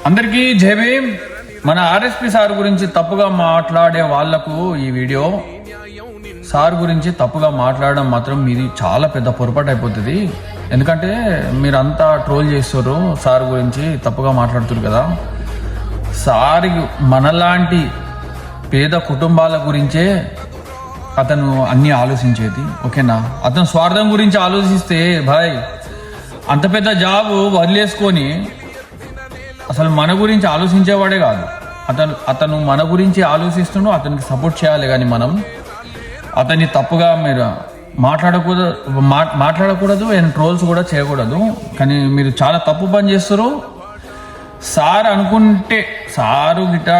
అందరికీ జై భీమ్. మన ఆర్ఎస్పీ సార్ గురించి తప్పుగా మాట్లాడే వాళ్లకు ఈ వీడియో. సార్ గురించి తప్పుగా మాట్లాడడం మాత్రం మీది చాలా పెద్ద పొరపాటు అయిపోతుంది. ఎందుకంటే మీరంతా ట్రోల్ చేస్తారు, సార్ గురించి తప్పుగా మాట్లాడుతున్నారు కదా. సార్ మనలాంటి పేద కుటుంబాల గురించే అతను అన్ని ఆలోచించేది, ఓకేనా. అతను స్వార్థం గురించి ఆలోచిస్తే భాయ్ అంత పెద్ద జాబు వదిలేసుకొని అసలు మన గురించి ఆలోచించేవాడే కాదు. అతను మన గురించి ఆలోచిస్తున్నాడు, అతనికి సపోర్ట్ చేయాలి. కానీ మనం అతన్ని తప్పుగా మీరు మాట్లాడకూడదు అండ్ ట్రోల్స్ కూడా చేయకూడదు. కానీ మీరు చాలా తప్పు పని చేస్తారు. సార్ అనుకుంటే సారు గిట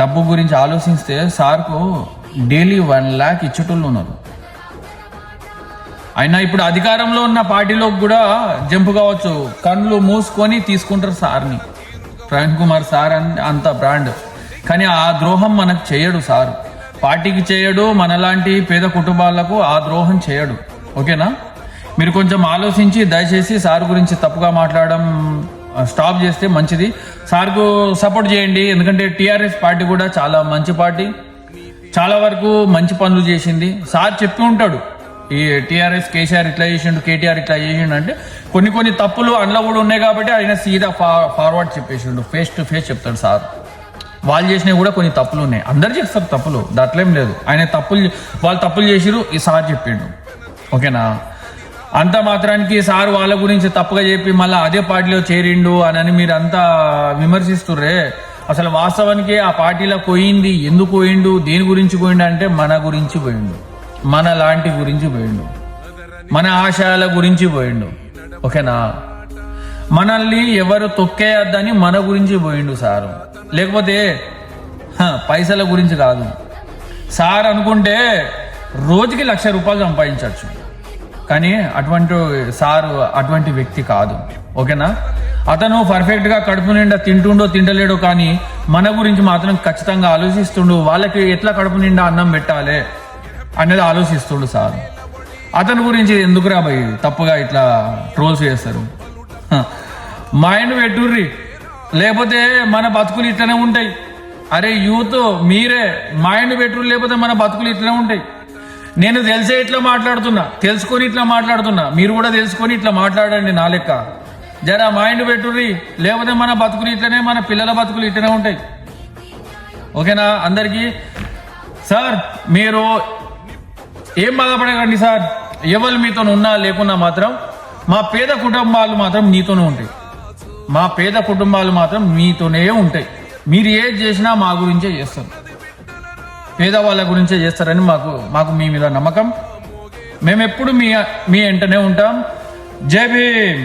డబ్బు గురించి ఆలోచిస్తే సార్కు డైలీ 1 lakh ఇచ్చేటోళ్ళు ఉన్నారు. అయినా ఇప్పుడు అధికారంలో ఉన్న పార్టీలోకి కూడా జంపు కావచ్చు, కళ్ళు మూసుకొని తీసుకుంటారు సార్ని. ప్రవీణ్ కుమార్ సార్ అంత బ్రాండ్, కానీ ఆ ద్రోహం మనకు చేయడు సార్. పార్టీకి చేయడు, మనలాంటి పేద కుటుంబాలకు ఆ ద్రోహం చేయడు, ఓకేనా. మీరు కొంచెం ఆలోచించి దయచేసి సార్ గురించి తప్పుగా మాట్లాడడం స్టాప్ చేస్తే మంచిది. సార్కు సపోర్ట్ చేయండి, ఎందుకంటే టీఆర్ఎస్ పార్టీ కూడా చాలా మంచి పార్టీ, చాలా వరకు మంచి పనులు చేసింది. సార్ చెప్పి ఉంటాడు, ఈ టీఆర్ఎస్ కేసీఆర్ ఇట్లా చేసిండు, కేటీఆర్ ఇట్లా చేసిండు అంటే కొన్ని తప్పులు అందులో కూడా ఉన్నాయి కాబట్టి ఆయన సీదా ఫార్వర్డ్ చెప్పేసిండు, ఫేస్ టు ఫేస్ చెప్తాడు సార్. వాళ్ళు చేసినవి కూడా కొన్ని తప్పులు ఉన్నాయి, అందరు చేస్తారు తప్పులు, దాంట్లేం లేదు. ఆయన వాళ్ళు తప్పులు చేసిరు, ఈ సార్ చెప్పిండు, ఓకేనా. అంత మాత్రానికి సార్ వాళ్ళ గురించి తప్పుగా చెప్పి మళ్ళీ అదే పార్టీలో చేరిండు అని మీరు అంతా విమర్శిస్తుర్రే. అసలు వాస్తవానికి ఆ పార్టీలో పోయింది ఎందుకు పోయిండు, దేని గురించి పోయిండు అంటే మన గురించి పోయిండు, మన లాంటి గురించి పోయిండు, మన ఆశయాల గురించి పోయిండు, ఓకేనా. మనల్ని ఎవరు తొక్కేయద్దని మన గురించి పోయిండు సారు, లేకపోతే పైసల గురించి కాదు. సార్ అనుకుంటే రోజుకి 1,00,000 రూపాయలు సంపాదించవచ్చు, కానీ అటువంటి వ్యక్తి కాదు, ఓకేనా. అతను పర్ఫెక్ట్గా కడుపు నిండా తింటుండో తింటలేడో కానీ మన గురించి మాత్రం ఖచ్చితంగా ఆలోచిస్తుండు. వాళ్ళకి ఎట్లా కడుపు నిండా అన్నం పెట్టాలి అనేది ఆలోచిస్తుండు సార్. అతని గురించి ఎందుకు రాబోయి తప్పుగా ఇట్లా ట్రోల్స్ చేస్తారు. మైండ్ పెట్టుర్రి, లేకపోతే మన బతుకులు ఇట్లనే ఉంటాయి. అరే యూత్ మీరే మైండ్ పెట్టుర్రి, లేకపోతే మన బతుకులు ఇట్లనే ఉంటాయి. నేను తెలిసే ఇట్లా మాట్లాడుతున్నా, తెలుసుకొని ఇట్లా మాట్లాడుతున్నా, మీరు కూడా తెలుసుకొని ఇట్లా మాట్లాడండి నా లెక్క. జరా మైండ్ పెట్టుర్రి, లేకపోతే మన బతుకులు ఇట్లనే, మన పిల్లల బతుకులు ఇట్లనే ఉంటాయి, ఓకేనా. అందరికీ సార్ మీరు ఏం బాధపడకండి సార్, ఎవరు మీతో ఉన్నా లేకున్నా మాత్రం మా పేద కుటుంబాలు మాత్రం మీతోనే ఉంటాయి, మా పేద కుటుంబాలు మాత్రం మీతోనే ఉంటాయి. మీరు ఏది చేసినా మా గురించే చేస్తారు, పేదవాళ్ళ గురించే చేస్తారని మాకు మీ మీద నమ్మకం. మేము ఎప్పుడు మీ వెంటనే ఉంటాం. జై భీమ్.